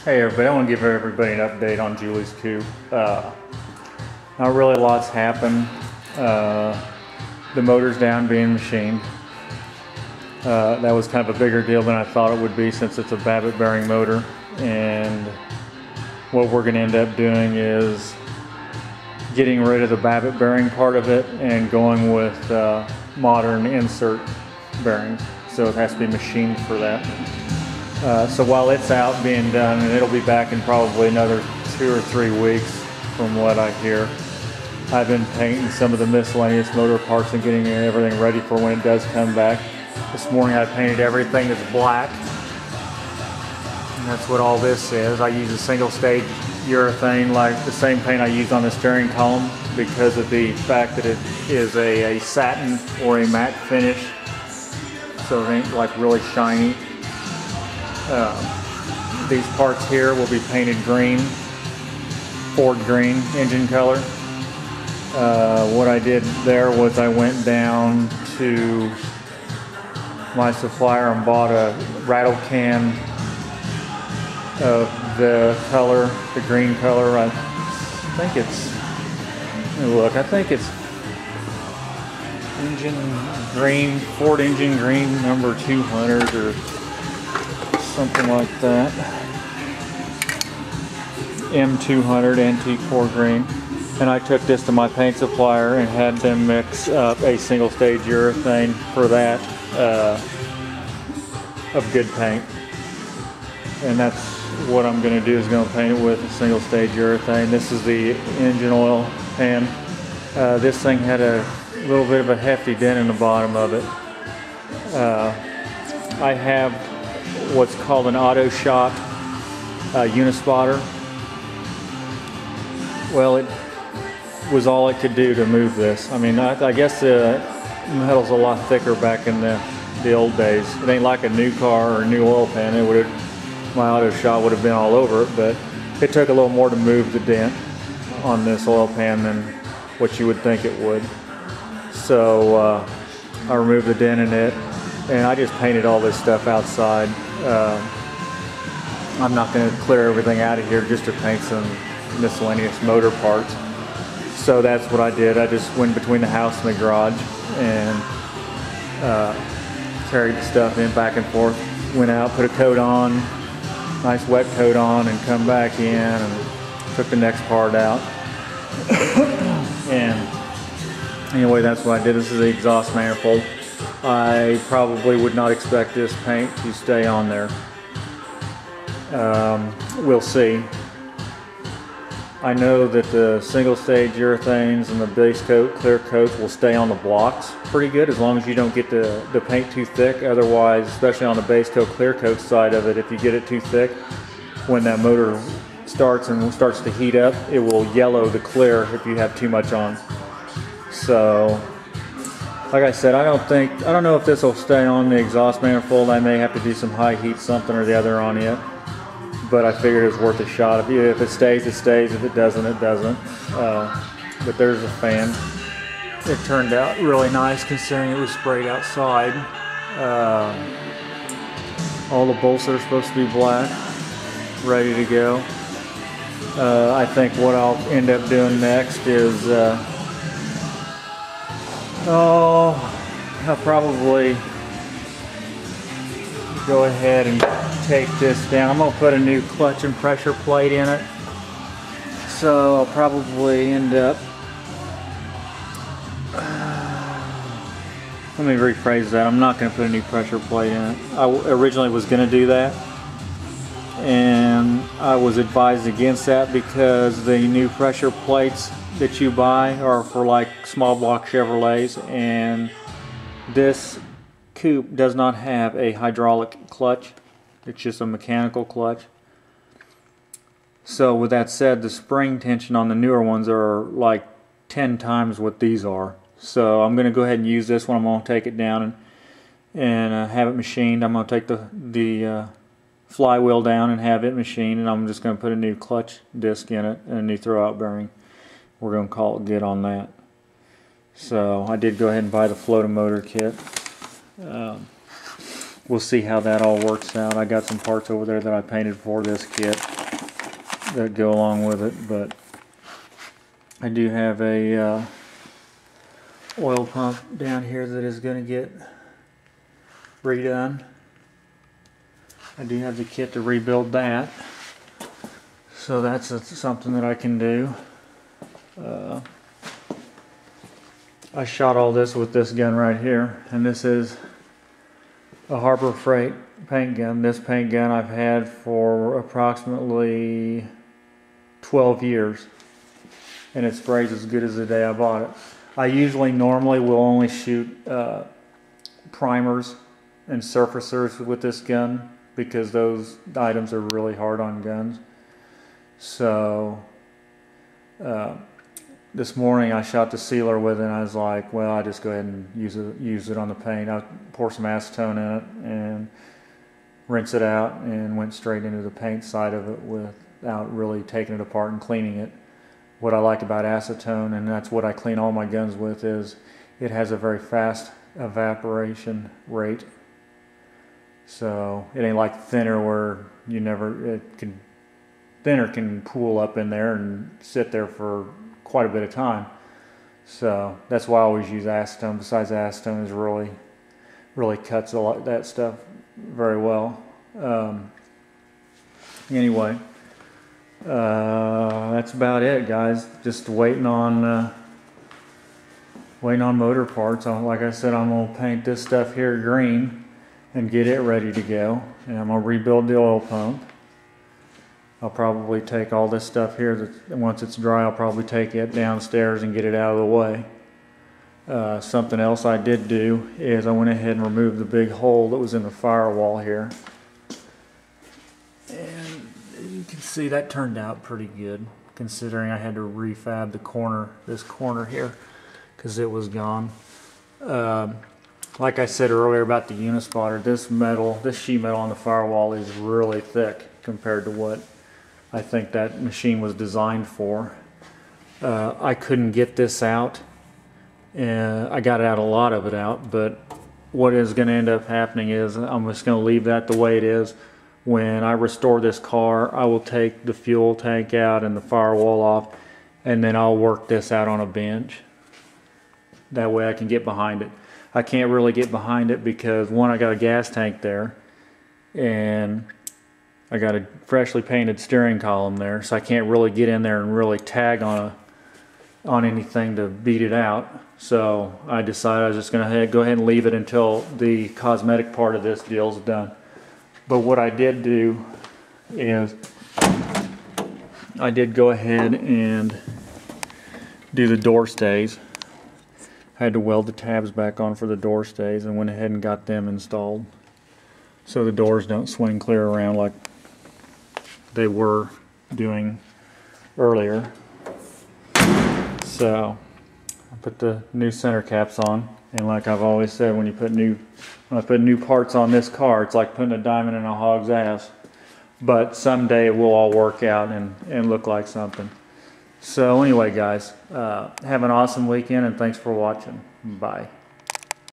Hey everybody, I want to give everybody an update on Julie's coupe. Not really lots happened. The motor's down being machined. That was kind of a bigger deal than I thought it would be since it's a Babbitt bearing motor. And what we're going to end up doing is getting rid of the Babbitt bearing part of it and going with modern insert bearings. So it has to be machined for that. So while it's out being done, and it'll be back in probably another 2 or 3 weeks from what I hear, I've been painting some of the miscellaneous motor parts and getting everything ready for when it does come back. This morning I painted everything that's black, and that's what all this is. I use a single stage urethane, like the same paint I used on the steering column, because of the fact that it is a satin or a matte finish, so it ain't like really shiny. These parts here will be painted green, Ford green engine color. What I did there was I went down to my supplier and bought a rattle can of the color, the green color. I think it's, let me look, I think it's engine green, Ford engine green number 200 or something like that. M200 antique Ford green. And I took this to my paint supplier and had them mix up a single stage urethane for that of good paint. And that's what I'm going to do, is going to paint it with a single stage urethane. This is the engine oil pan. This thing had a little bit of a hefty dent in the bottom of it. I have what's called an auto shot unispotter. Well, it was all it could do to move this. I mean, I guess the metal's a lot thicker back in the old days. It ain't like a new car or a new oil pan. It would have, my auto shot would have been all over it, but it took a little more to move the dent on this oil pan than what you would think it would. So I removed the dent in it, and I just painted all this stuff outside. I'm not going to clear everything out of here just to paint some miscellaneous motor parts. So that's what I did. I just went between the house and the garage and carried the stuff in back and forth. Went out, put a coat on, nice wet coat on, and come back in and took the next part out. And anyway, that's what I did. This is the exhaust manifold. I probably would not expect this paint to stay on there. We'll see. I know that the single stage urethanes and the base coat, clear coats, will stay on the blocks pretty good as long as you don't get the paint too thick. Otherwise, especially on the base coat, clear coat side of it, if you get it too thick, when that motor starts to heat up, it will yellow the clear if you have too much on. So, like I said, I don't know if this will stay on the exhaust manifold. I may have to do some high heat something or the other on it. But I figured it was worth a shot. If it stays, it stays. If it doesn't, it doesn't. But there's a fan. It turned out really nice considering it was sprayed outside. All the bolts that are supposed to be black, ready to go. I think what I'll end up doing next is, I'll probably go ahead and take this down. I'm going to put a new clutch and pressure plate in it. So I'll probably end up, let me rephrase that. I'm not going to put a new pressure plate in it. I originally was going to do that, and I was advised against that because the new pressure plates that you buy are for like small block Chevrolets, and this coupe does not have a hydraulic clutch. It's just a mechanical clutch. So with that said, the spring tension on the newer ones are like 10 times what these are. So I'm going to go ahead and use this one. I'm going to take it down and have it machined. I'm going to take the flywheel down and have it machined, and I'm just going to put a new clutch disc in it and a new throwout bearing. We're going to call it good on that. So I did go ahead and buy the float motor kit. we'll see how that all works out. I got some parts over there that I painted for this kit that go along with it, but I do have a oil pump down here that is going to get redone. I do have the kit to rebuild that, so that's something that I can do. I shot all this with this gun right here, and this is a Harbor Freight paint gun. This paint gun I've had for approximately 12 years, and it sprays as good as the day I bought it. I normally will only shoot primers and surfacers with this gun, because those items are really hard on guns. So this morning I shot the sealer with it, and I was like, well, I'll just go ahead and use it on the paint. I pour some acetone in it and rinse it out, and went straight into the paint side of it without really taking it apart and cleaning it. What I like about acetone, and that's what I clean all my guns with, is it has a very fast evaporation rate. So it ain't like thinner where thinner can pool up in there and sit there for quite a bit of time. So that's why I always use acetone. Besides, acetone is really cuts a lot that stuff very well. Anyway, that's about it, guys. Just waiting on motor parts. Like I said, I'm gonna paint this stuff here green and get it ready to go, and I'm gonna rebuild the oil pump. I'll probably take all this stuff here, once it's dry, I'll probably take it downstairs and get it out of the way. Something else I did do is I went ahead and removed the big hole that was in the firewall here, and you can see that turned out pretty good, considering I had to refab this corner here, because it was gone. Like I said earlier about the Unispotter, this sheet metal on the firewall is really thick compared to what I think that machine was designed for. I couldn't get this out, and I got a lot of it out, but what is going to end up happening is I'm just going to leave that the way it is. When I restore this car, I will take the fuel tank out and the firewall off, and then I'll work this out on a bench. That way I can get behind it. I can't really get behind it because, one, I got a gas tank there, and I got a freshly painted steering column there, so I can't really get in there and really tag on anything to beat it out. So I decided I was just going to go ahead and leave it until the cosmetic part of this deal is done. But what I did do is I did go ahead and do the door stays. I had to weld the tabs back on for the door stays, and went ahead and got them installed, so the doors don't swing clear around like they were doing earlier. So I put the new center caps on, and like I've always said, when I put new parts on this car, it's like putting a diamond in a hog's ass. But someday it will all work out and look like something. So anyway, guys, have an awesome weekend, and thanks for watching. Bye.